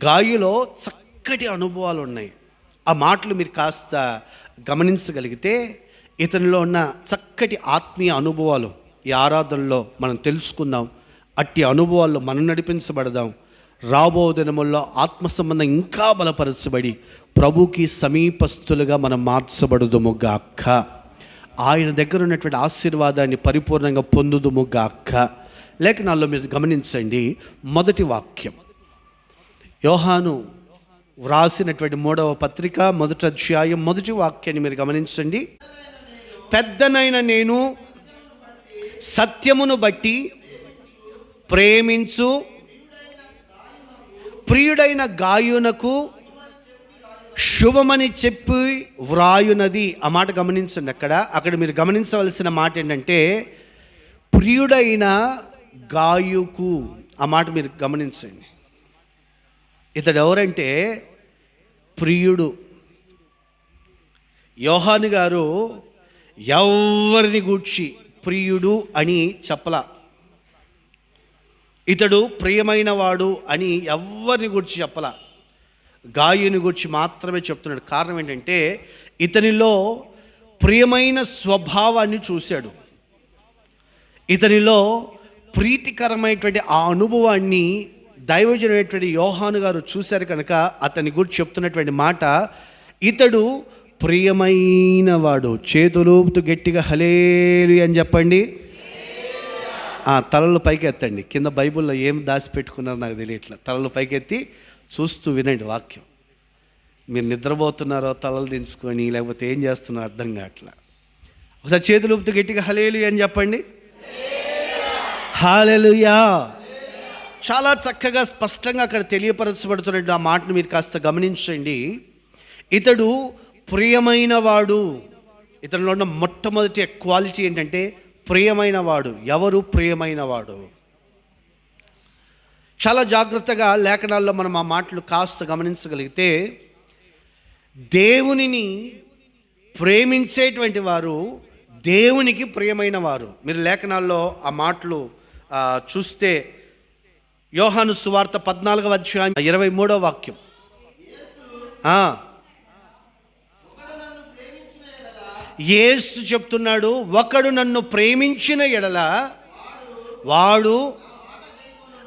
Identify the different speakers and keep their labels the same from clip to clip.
Speaker 1: గాయలో చక్కటి అనుభవాలు ఉన్నాయి. ఆ మాటలు మీరు కాస్త గమనించగలిగితే ఇతనిలో ఉన్న చక్కటి ఆత్మీయ అనుభవాలు ఈ ఆరాధనలో మనం తెలుసుకుందాం. అట్టి అనుభవాల్లో మనం నడిపించబడదాం. రాబో దినముల్లో ఆత్మ సంబంధం ఇంకా బలపరచబడి ప్రభుకి సమీపస్తులుగా మనం మార్చబడుదుముగాక. ఆయన దగ్గర ఉన్నటువంటి ఆశీర్వాదాన్ని పరిపూర్ణంగా పొందుదుముగాక. లేఖనాల్లో మీరు గమనించండి, మొదటి వాక్యం యోహాను వ్రాసినటువంటి 3వ పత్రిక 1వ అధ్యాయం 1వ వాక్యాన్ని మీరు గమనించండి. పెద్దనైన నేను సత్యమును బట్టి ప్రేమించు ప్రియుడైన గాయునకు శుభమని చెప్పి వ్రాయునది. ఆ మాట గమనించండి. అక్కడ మీరు గమనించవలసిన మాట ఏంటంటే ప్రియుడైన గాయుకు. ఆ మాట మీరు గమనించండి. ఇతడు ఎవరంటే ప్రియుడు. యోహాను గారు ఎవరిని గూర్చి ప్రియుడు అని చెప్పలా. ఇతడు ప్రియమైన వాడు అని ఎవరిని గురించి చెప్పలా. గాయుని గురించి మాత్రమే చెప్తున్నాడు. కారణం ఏంటంటే ఇతనిలో ప్రియమైన స్వభావాన్ని చూశాడు. ఇతనిలో ప్రీతికరమైనటువంటి ఆ అనుభవాన్ని దైవజనమైనటువంటి యోహాను గారు చూశారు కనుక అతని గురించి చెప్తున్నటువంటి మాట, ఇతడు ప్రియమైన వాడు. చేతులూపుతూ గట్టిగా హల్లెలూయా అని చెప్పండి. తలలు పైకి ఎత్తండి. కింద బైబిల్లో ఏం దాచిపెట్టుకున్నారో నాకు తెలియట్లా. తలలు పైకెత్తి చూస్తూ వినండి వాక్యం. మీరు నిద్రపోతున్నారో తలలు దించుకొని, లేకపోతే ఏం చేస్తున్నారో అర్థం కావట్లా. ఒకసారి చేతులు ఊపుతూ గట్టిగా హల్లెలూయా అని చెప్పండి. హల్లెలూయా. చాలా చక్కగా స్పష్టంగా అక్కడ తెలియపరచబడుతున్నట్టు ఆ మాటను మీరు కాస్త గమనించండి. ఇతడు ప్రియమైన వాడు. ఇతనిలో ఉన్న మొట్టమొదటి క్వాలిటీ ఏంటంటే ప్రియమైన వాడు. ఎవరు ప్రియమైన వాడు? చాలా జాగ్రత్తగా లేఖనాల్లో మనం ఆ మాటలు కాస్త గమనించగలిగితే దేవునిని ప్రేమించేటువంటి వారు దేవునికి ప్రియమైన వారు. మీరు లేఖనాల్లో ఆ మాటలు చూస్తే యోహాను సువార్త 14వ అధ్యాయం 23వ వాక్యం. యేసు చెప్తున్నాడు, ఒకడు నన్ను ప్రేమించిన ఎడల వాడు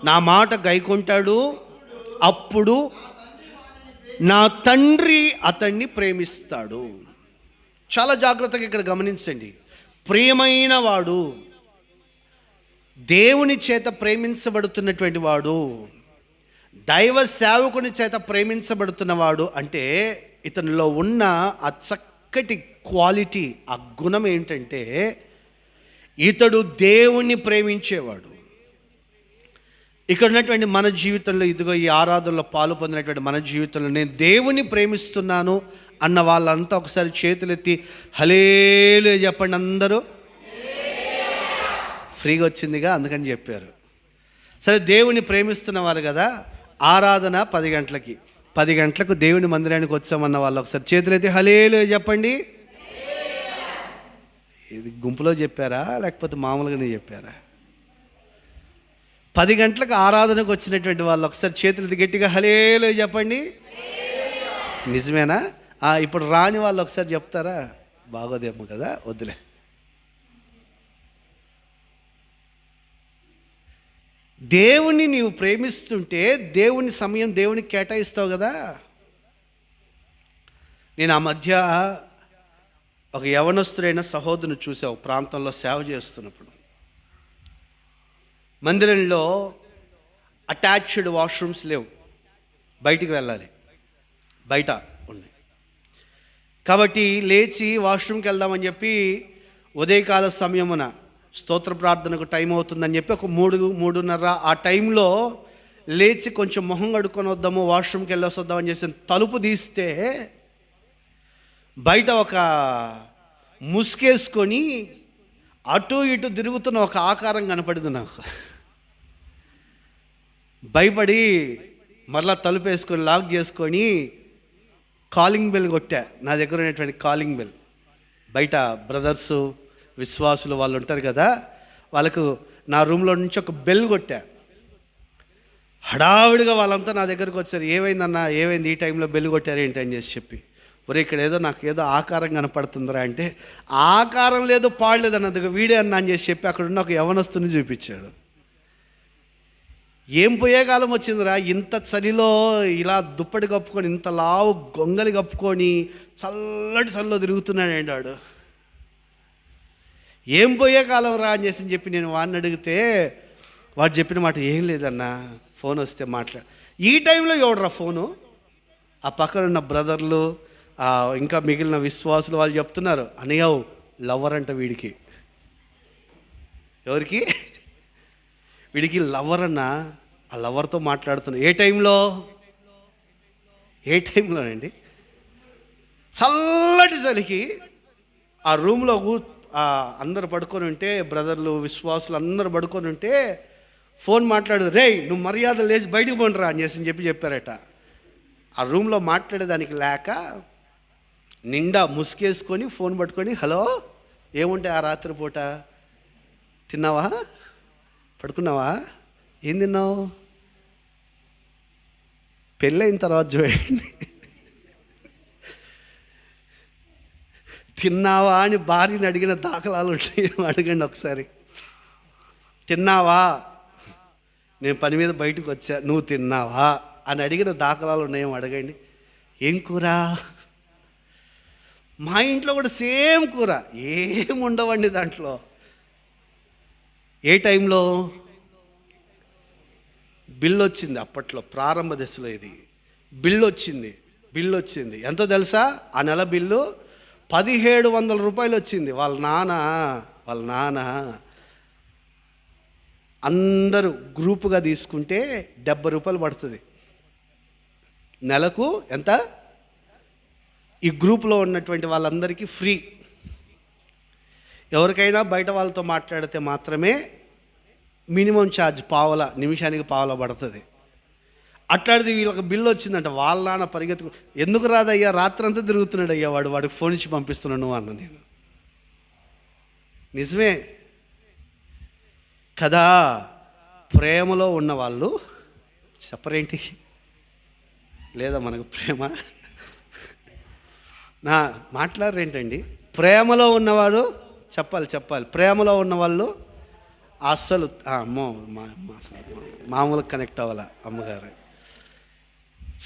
Speaker 1: నా మాట గైకొంటాడు, అప్పుడు నా తండ్రి అతన్ని ప్రేమిస్తాడు. చాలా జాగ్రత్తగా ఇక్కడ గమనించండి. ప్రియమైన వాడు, దేవుని చేత ప్రేమించబడుతున్నటువంటి వాడు, దైవ సేవకుని చేత ప్రేమించబడుతున్నవాడు అంటే ఇతనిలో ఉన్న ఆ చక్కటి క్వాలిటీ, ఆ గుణం ఏంటంటే ఇతడు దేవుణ్ణి ప్రేమించేవాడు. ఇక్కడ ఉన్నటువంటి మన జీవితంలో, ఇదిగో ఈ ఆరాధనలో పాలు పొందినటువంటి మన జీవితంలో నేను దేవుని ప్రేమిస్తున్నాను అన్న వాళ్ళంతా ఒకసారి చేతులెత్తి హల్లెలూయా చెప్పండి. అందరూ ఫ్రీగా వచ్చిందిగా అందుకని చెప్పారు. సరే, దేవుని ప్రేమిస్తున్న వాళ్ళు కదా, ఆరాధన 10 గంటలకి. 10 గంటలకు దేవుని మందిరానికి వచ్చామన్న వాళ్ళు ఒకసారి చేతులైతే హల్లెలూయా చెప్పండి. ఇది గుంపులో చెప్పారా లేకపోతే మామూలుగానే చెప్పారా? 10 గంటలకు ఆరాధనకు వచ్చినటువంటి వాళ్ళు ఒకసారి చేతులైతే గట్టిగా హల్లెలూయా చెప్పండి. నిజమేనా? ఇప్పుడు రాని వాళ్ళు ఒకసారి చెప్తారా? బాగోదేమో కదా, వద్దులే. దేవుణ్ణి నీవు ప్రేమిస్తుంటే దేవుని సమయం దేవునికి కేటాయిస్తావు కదా. నేను ఆ మధ్య ఒక యవనస్తుడైన సహోదరుని చూసా. ఒక ప్రాంతంలో సేవ చేస్తున్నప్పుడు మందిరంలో అటాచ్డ్ వాష్రూమ్స్ లేవు, బయటికి వెళ్ళాలి, బయట ఉన్నాయి. కాబట్టి లేచి వాష్రూమ్కి వెళ్దామని చెప్పి ఉదయకాల సమయమున స్తోత్ర ప్రార్థనకు టైం అవుతుందని చెప్పి ఒక 3:30 ఆ టైంలో లేచి కొంచెం మొహం కడుక్కొని వద్దాము, వాష్రూమ్కి వెళ్ళి వద్దామని చేసి తలుపు తీస్తే బయట ఒక ముసుకేసుకొని అటు ఇటు తిరుగుతున్న ఒక ఆకారం కనపడింది నాకు. భయపడి మరలా తలుపు వేసుకొని లాక్ చేసుకొని కాలింగ్ బెల్ కొట్టా. నా దగ్గర ఉన్నటువంటి కాలింగ్ బెల్. బయట బ్రదర్సు విశ్వాసులు వాళ్ళు ఉంటారు కదా, వాళ్ళకు నా రూమ్లో నుంచి ఒక బెల్ కొట్టా. హడావిడిగా వాళ్ళంతా నా దగ్గరకు వచ్చారు. ఏమైందన్నా, ఏమైంది, ఈ టైంలో బెల్లు కొట్టారు ఏంటి అని చెప్పి. ఒరే ఇక్కడ ఏదో నాకు ఏదో ఆకారం కనపడుతుందిరా అంటే, ఆకారం లేదు పాడలేదు అన్నది వీడే అన్నా అని చెప్పి అక్కడున్న ఒక యవనస్తుని చూపించాడు. ఏం పోయే కాలం వచ్చిందిరా, ఇంత చలిలో ఇలా దుప్పటి కప్పుకొని, ఇంత లావు గొంగలి కప్పుకొని చల్లటి చల్లో తిరుగుతున్నాడండి వాడు. ఏం పోయే కాలం రా అని చెప్పి నేను వాడిని అడిగితే వాడు చెప్పిన మాట, ఏం లేదన్నా, ఫోన్ వస్తే ఈ టైంలో ఎవడరా ఫోను? ఆ పక్కన ఉన్న బ్రదర్లు ఇంకా మిగిలిన విశ్వాసులు వాళ్ళు చెప్తున్నారు, అనయ్యవ్ లవర్ అంట వీడికి. ఎవరికి? వీడికి లవర్ అన్న. ఆ లవర్తో మాట్లాడుతున్నా. ఏ టైంలోనండి? చల్లటి చలికి ఆ రూమ్లో అందరు పడుకొని ఉంటే, బ్రదర్లు విశ్వాసులు అందరు పడుకొని ఉంటే ఫోన్ మాట్లాడు, రేయ్ నువ్వు మర్యాద లేచి బయటకు పోండిరా అని చెప్పారట. ఆ రూమ్లో మాట్లాడేదానికి లేక నిండా ముసుగేసుకొని ఫోన్ పట్టుకొని, హలో ఏముంటాయి ఆ రాత్రిపూట, తిన్నావా, పడుకున్నావా, ఏం తిన్నావు, పెళ్ళైన తర్వాత చూడండి, తిన్నావా అని భార్యని అడిగిన దాఖలాలు ఉంటాయి. అడగండి ఒకసారి. తిన్నావా, నేను పని మీద బయటకు వచ్చా, నువ్వు తిన్నావా అని అడిగిన దాఖలాలు ఉన్నాయేమో అడగండి. ఏం కూర? మా ఇంట్లో కూడా సేమ్ కూర, ఏం ఉండవండి దాంట్లో. ఏ టైంలో? బిల్లు వచ్చింది. అప్పట్లో ప్రారంభ దశలో ఇది బిల్లు వచ్చింది. ఎంతో తెలుసా? ఆ నెల బిల్లు 1700 రూపాయలు వచ్చింది. వాళ్ళ నాన్న అందరూ గ్రూపుగా తీసుకుంటే 70 రూపాయలు పడుతుంది నెలకు. ఎంత? ఈ గ్రూప్లో ఉన్నటువంటి వాళ్ళందరికీ ఫ్రీ. ఎవరికైనా బయట వాళ్ళతో మాట్లాడితే మాత్రమే మినిమం ఛార్జ్ నిమిషానికి పావలా పడుతుంది. అట్లాంటిది వీళ్ళకి బిల్లు వచ్చిందంట. వాళ్ళ నాన్న పరిగెత్తుకు, ఎందుకు రాదయ్యా, రాత్రంతా తిరుగుతున్నాడు అయ్యా వాడికి ఫోన్ ఇచ్చి పంపిస్తున్నాను అన్న. నేను నిజమే కదా. ప్రేమలో ఉన్నవాళ్ళు చెప్పరేంటి? లేదా మనకు ప్రేమ మాట్లాడరేంటండి? ప్రేమలో ఉన్నవాడు చెప్పాలి. ప్రేమలో ఉన్నవాళ్ళు అస్సలు మామూలు కనెక్ట్ అవ్వాల. అమ్మగారు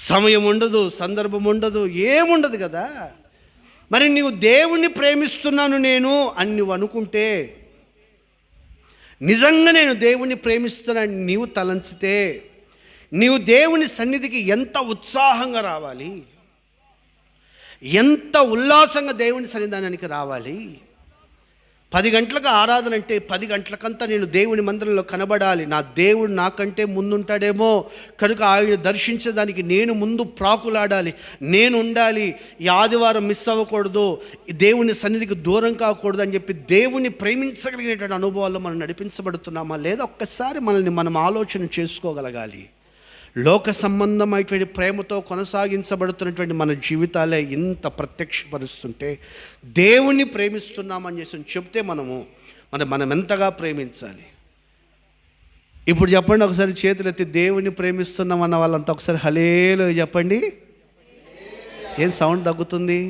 Speaker 1: సమయం ఉండదు, సందర్భం ఉండదు, ఏముండదు కదా. మరి నీవు దేవుణ్ణి ప్రేమిస్తున్నాను నేను అని నువ్వు అనుకుంటే, నిజంగా నేను దేవుణ్ణి ప్రేమిస్తున్నాను నీవు తలంచితే, నీవు దేవుని సన్నిధికి ఎంత ఉత్సాహంగా రావాలి, ఎంత ఉల్లాసంగా దేవుని సన్నిధానానికి రావాలి. 10 గంటలకు ఆరాధన అంటే 10 గంటలకంతా నేను దేవుని మందిరంలో కనబడాలి. నా దేవుడు నాకంటే ముందుంటాడేమో కనుక ఆయన దర్శించడానికి నేను ముందు ప్రాకులాడాలి, నేను ఉండాలి, ఈ ఆదివారం మిస్ అవ్వకూడదు, దేవుని సన్నిధికి దూరం కాకూడదు అని చెప్పి దేవుని ప్రేమించగలిగినటువంటి అనుభవాల్లో మనం నడిపించబడుతున్నామా లేదా ఒక్కసారి మనల్ని మనం ఆలోచన చేసుకోగలగాలి. లోక సంబంధమైనటువంటి ప్రేమతో కొనసాగించబడుతున్నటువంటి మన జీవితాలే ఇంత ప్రత్యక్షపరుస్తుంటే దేవుణ్ణి ప్రేమిస్తున్నామని చెప్తే మనం ఎంతగా ప్రేమించాలి. ఇప్పుడు చెప్పండి ఒకసారి, చేతులు ఎత్తి దేవుణ్ణి ప్రేమిస్తున్నామన్న వాళ్ళంతా ఒకసారి హల్లెలూయా చెప్పండి. ఏం సౌండ్ తగ్గుతుంది?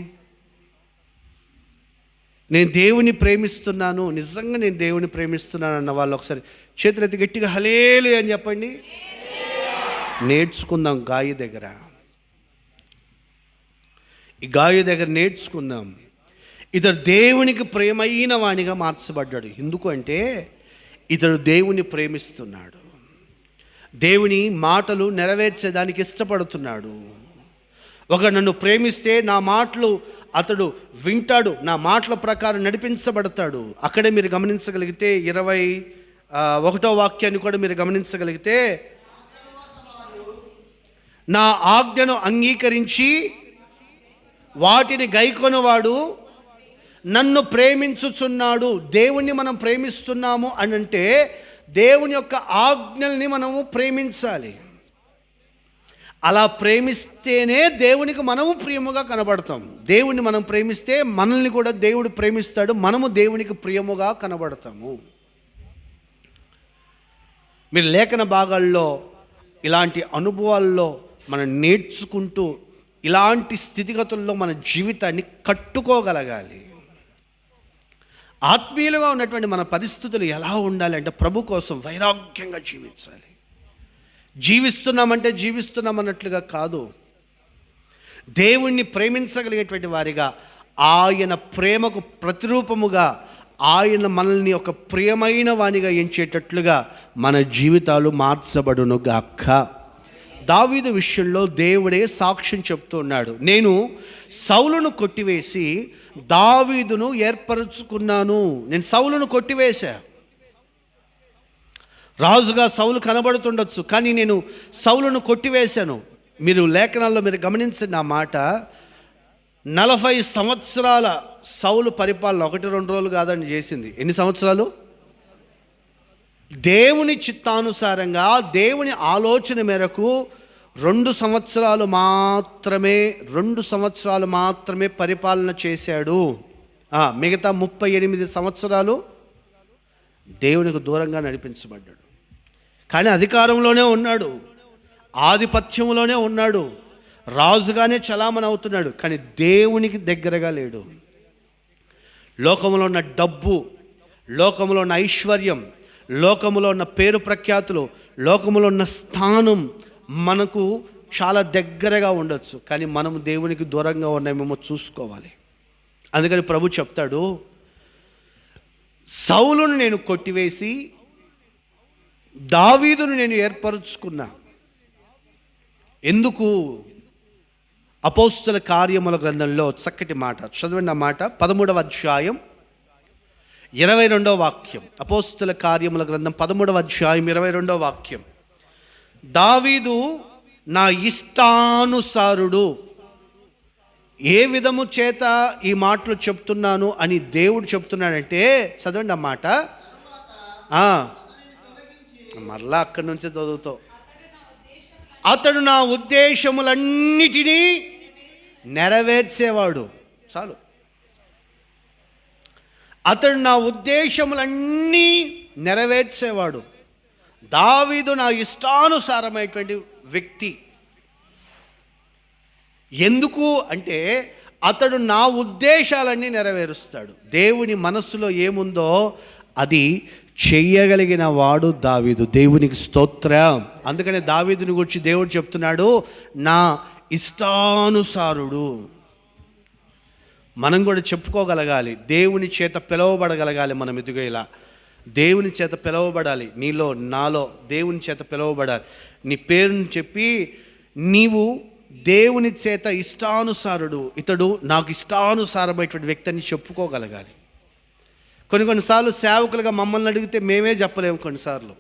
Speaker 1: నేను దేవుని ప్రేమిస్తున్నాను, నిజంగా నేను దేవుని ప్రేమిస్తున్నాను అన్న వాళ్ళు ఒకసారి చేతులు ఎత్తి గట్టిగా హల్లెలూయా అని చెప్పండి. నేర్చుకుందాం గాయి దగ్గర నేర్చుకుందాం. ఇతడు దేవునికి ప్రేమైన వానిగా మార్చబడ్డాడు. ఎందుకు అంటే ఇతడు దేవుని ప్రేమిస్తున్నాడు, దేవుని మాటలు నెరవేర్చేదానికి ఇష్టపడుతున్నాడు. నన్ను ప్రేమిస్తే నా మాటలు అతడు వింటాడు, నా మాటల ప్రకారం నడిపించబడతాడు. అక్కడే మీరు గమనించగలిగితే 21వ వాక్యాన్ని కూడా మీరు గమనించగలిగితే, నా ఆజ్ఞను అంగీకరించి వాటిని గైకొనువాడు నన్ను ప్రేమించుచున్నాడు. దేవుణ్ణి మనం ప్రేమిస్తున్నాము అని అంటే దేవుని యొక్క ఆజ్ఞల్ని మనము ప్రేమించాలి. అలా ప్రేమిస్తేనే దేవునికి మనము ప్రియముగా కనబడతాం. దేవుణ్ణి మనం ప్రేమిస్తే మనల్ని కూడా దేవుడు ప్రేమిస్తాడు, మనము దేవునికి ప్రియముగా కనబడతాము. మీరు లేఖన భాగాల్లో ఇలాంటి అనుభవాల్లో మనం నేర్చుకుంటూ ఇలాంటి స్థితిగతుల్లో మన జీవితాన్ని కట్టుకోగలగాలి. ఆత్మీయులుగా ఉన్నటువంటి మన పరిస్థితులు ఎలా ఉండాలి అంటే ప్రభు కోసం వైరాగ్యంగా జీవించాలి. జీవిస్తున్నామంటే జీవిస్తున్నామన్నట్లుగా కాదు, దేవుణ్ణి ప్రేమించగలిగేటువంటి వారిగా, ఆయన ప్రేమకు ప్రతిరూపముగా ఆయన మనల్ని ఒక ప్రియమైన వానిగా ఎంచేటట్లుగా మన జీవితాలు మార్చబడును గాక. దావీదు విషయంలో దేవుడే సాక్ష్యం చెప్తూ ఉన్నాడు. నేను సౌలును కొట్టివేసి దావీదును ఏర్పరచుకున్నాను. నేను సౌలును కొట్టివేశా. రాజుగా సౌలు కనబడుతుండొచ్చు, కానీ నేను సౌలును కొట్టివేశాను. మీరు లేఖనాల్లో మీరు గమనించిన ఆ మాట, 40 సంవత్సరాల సౌలు పరిపాలన 1-2 రోజులు కాదని చేసింది. ఎన్ని సంవత్సరాలు? దేవుని చిత్తానుసారంగా దేవుని ఆలోచన మేరకు 2 సంవత్సరాలు మాత్రమే పరిపాలన చేశాడు. మిగతా 38 సంవత్సరాలు దేవునికి దూరంగా నడిపించబడ్డాడు. కానీ అధికారంలోనే ఉన్నాడు, ఆధిపత్యంలోనే ఉన్నాడు, రాజుగానే చలామణి అవుతున్నాడు, కానీ దేవునికి దగ్గరగా లేడు. లోకంలో ఉన్న డబ్బు, లోకంలో ఉన్న ఐశ్వర్యం, లోకంలో ఉన్న పేరు ప్రఖ్యాతులు, లోకంలో ఉన్న స్థానం మనకు చాలా దగ్గరగా ఉండొచ్చు, కానీ మనం దేవునికి దూరంగా ఉన్నామేమో చూసుకోవాలి. అందుకని ప్రభు చెప్తాడు, సౌలును నేను కొట్టివేసి దావీదును నేను ఏర్పరచుకున్నా. ఎందుకు? అపోస్తుల కార్యముల గ్రంథంలో చక్కటి మాట చదవండి. ఆ మాట 13వ అధ్యాయం 22వ వాక్యం. అపోస్తుల కార్యముల గ్రంథం 13వ అధ్యాయం 22వ వాక్యం. దావీదు నా ఇష్టానుసారుడు. ఏ విధము చేత ఈ మాటలు చెప్తున్నాను అని దేవుడు చెప్తున్నాడంటే, చదవండి ఆ మాట. మరలా అక్కడి నుంచే చదువుతావు. అతడు నా ఉద్దేశములన్నిటినీ నెరవేర్చేవాడు. చాలు. అతడు నా ఉద్దేశములన్నీ నెరవేర్చేవాడు. దావీదు నా ఇష్టానుసారమైనటువంటి వ్యక్తి. ఎందుకు అంటే అతడు నా ఉద్దేశాలన్నీ నెరవేరుస్తాడు. దేవుని మనస్సులో ఏముందో అది చెయ్యగలిగిన వాడు దావీదు. దేవునికి స్తోత్రం. అందుకనే దావీదుని గురించి దేవుడు చెప్తున్నాడు, నా ఇష్టానుసారుడు. మనం కూడా చెప్పుకోగలగాలి, దేవుని చేత పిలువబడగలగాలి. మనం ఎదుగు ఇలా దేవుని చేత పిలువబడాలి. నీలో నాలో దేవుని చేత పిలువబడాలి. నీ పేరుని చెప్పి నీవు దేవుని చేత ఇష్టానుసారుడు, ఇతడు నాకు ఇష్టానుసారమైనటువంటి వ్యక్తి అని చెప్పుకోగలగాలి. కొన్నిసార్లు సేవకులుగా మమ్మల్ని అడిగితే మేమే చెప్పలేము. కొన్నిసార్లు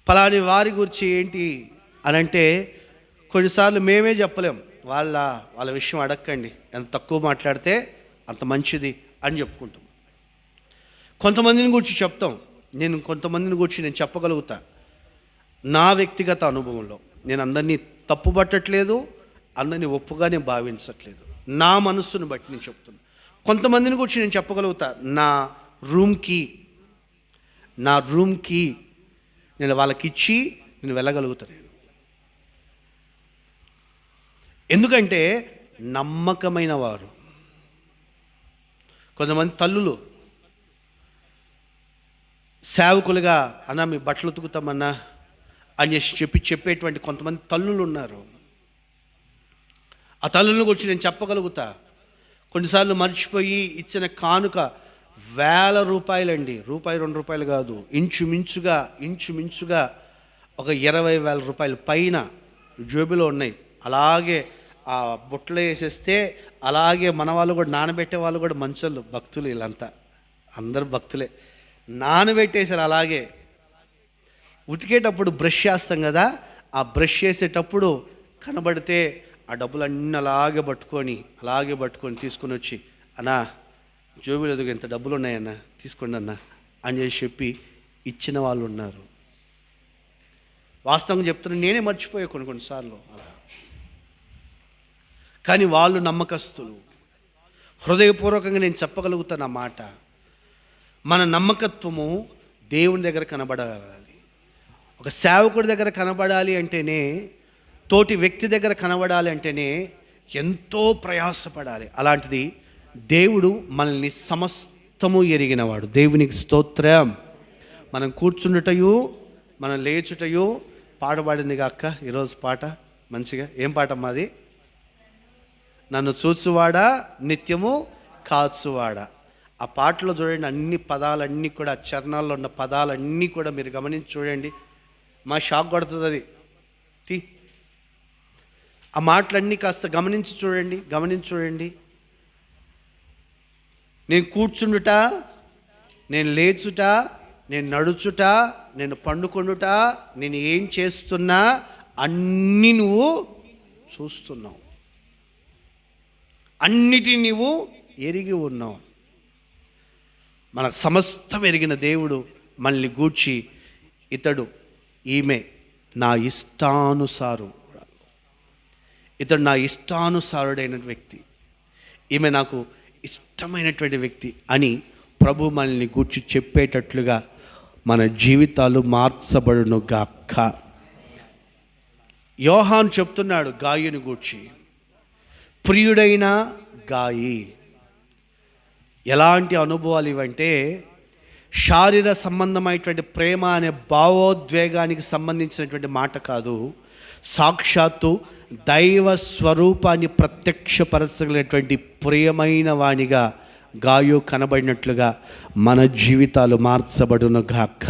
Speaker 1: ఫలాని వారి గురించి ఏంటి అని అంటే కొన్నిసార్లు మేమే చెప్పలేం. వాళ్ళ విషయం అడగండి, ఎంత తక్కువ మాట్లాడితే అంత మంచిది అని చెప్పుకుంటాం. కొంతమందిని గురించి చెప్తాం. కొంతమందిని గురించి నేను చెప్పగలుగుతా. నా వ్యక్తిగత అనుభవంలో నేను అందరినీ తప్పు పట్టట్లేదు, అందరినీ ఒప్పుగానే భావించట్లేదు. నా మనస్సును బట్టి నేను చెప్తున్నాను. కొంతమందిని గురించి నేను చెప్పగలుగుతా. నా రూమ్కి నేను వాళ్ళకి ఇచ్చి నేను వెళ్ళగలుగుతాను. ఎందుకంటే నమ్మకమైన వారు. కొంతమంది తల్లులు సేవకులుగా, అన్నా మీ బట్టలు ఉతుకుతామన్నా అని చెప్పేటువంటి కొంతమంది తల్లులు ఉన్నారు. ఆ తల్లుల గురించి నేను చెప్పగలుగుతా. కొన్నిసార్లు మర్చిపోయి ఇచ్చిన కానుక వేల రూపాయలండి, ₹1-2 కాదు, ఇంచుమించుగా ఒక 20,000 రూపాయలు పైన జేబులో ఉన్నాయి. అలాగే ఆ బుట్టలో వేసేస్తే అలాగే మన వాళ్ళు కూడా నానబెట్టే వాళ్ళు కూడా మంచోళ్ళు, భక్తులు. వీళ్ళంతా అందరు భక్తులే. నానబెట్టేశారు. అలాగే ఉతికేటప్పుడు బ్రష్ చేస్తాం కదా, ఆ బ్రష్ చేసేటప్పుడు కనబడితే ఆ డబ్బులన్నీ అలాగే పట్టుకొని తీసుకొని వచ్చి, అన్నా జోబులు ఎదుగు ఎంత డబ్బులు ఉన్నాయన్నా తీసుకోండి అన్న అని చెప్పి ఇచ్చిన వాళ్ళు ఉన్నారు. వాస్తవంగా చెప్తున్నా, నేనే మర్చిపోయా కొన్నిసార్లు అలా. కానీ వాళ్ళు నమ్మకస్తులు. హృదయపూర్వకంగా నేను చెప్పగలుగుతాను ఆ మాట. మన నమ్మకత్వము దేవుని దగ్గర కనబడాలి. ఒక సేవకుడి దగ్గర కనబడాలి అంటేనే, తోటి వ్యక్తి దగ్గర కనబడాలి అంటేనే ఎంతో ప్రయాసపడాలి. అలాంటిది దేవుడు మనల్ని సమస్తము ఎరిగినవాడు. దేవునికి స్తోత్రం. మనం కూర్చుండుటయు, మనం లేచుటయు, పాడబడిందిగా అక్క ఈరోజు పాట మంచిగా. ఏం పాట మాది? నన్ను చూచువాడా నిత్యము కాచువాడా. ఆ పాటలో చూడండి, అన్ని పదాలన్నీ కూడా, చరణాల్లో ఉన్న పదాలన్నీ కూడా మీరు గమనించి చూడండి. మా షాక్ కొడుతుంది అది. ఆ మాటలన్నీ కాస్త గమనించి చూడండి. నేను కూర్చుండుట, నేను లేచుట, నేను నడుచుట, నేను పండుకొనుట, నేను ఏం చేస్తున్నా అన్నీ నువ్వు చూస్తున్నావు, అన్నిటిని నువ్వు ఎరిగి ఉన్నావు. మనకు సమస్తం ఎరిగిన దేవుడు మనల్ని గూర్చి, ఇతడు ఈమె నా ఇష్టానుసారుడైన వ్యక్తి, ఈమె నాకు ఇష్టమైనటువంటి వ్యక్తి అని ప్రభు మనల్ని గూర్చి చెప్పేటట్లుగా మన జీవితాలు మార్చబడును గాక. యోహాను చెప్తున్నాడు గాయుని గూర్చి, ప్రియుడైన గాయి. ఎలాంటి అనుభవాలు ఇవంటే, శారీర సంబంధమైనటువంటి ప్రేమ అనే భావోద్వేగానికి సంబంధించినటువంటి మాట కాదు. సాక్షాత్తు దైవ స్వరూపాన్ని ప్రత్యక్షపరచగలిగినటువంటి ప్రియమైన వానిగా గాయు కనబడినట్లుగా మన జీవితాలు మార్చబడును గాక.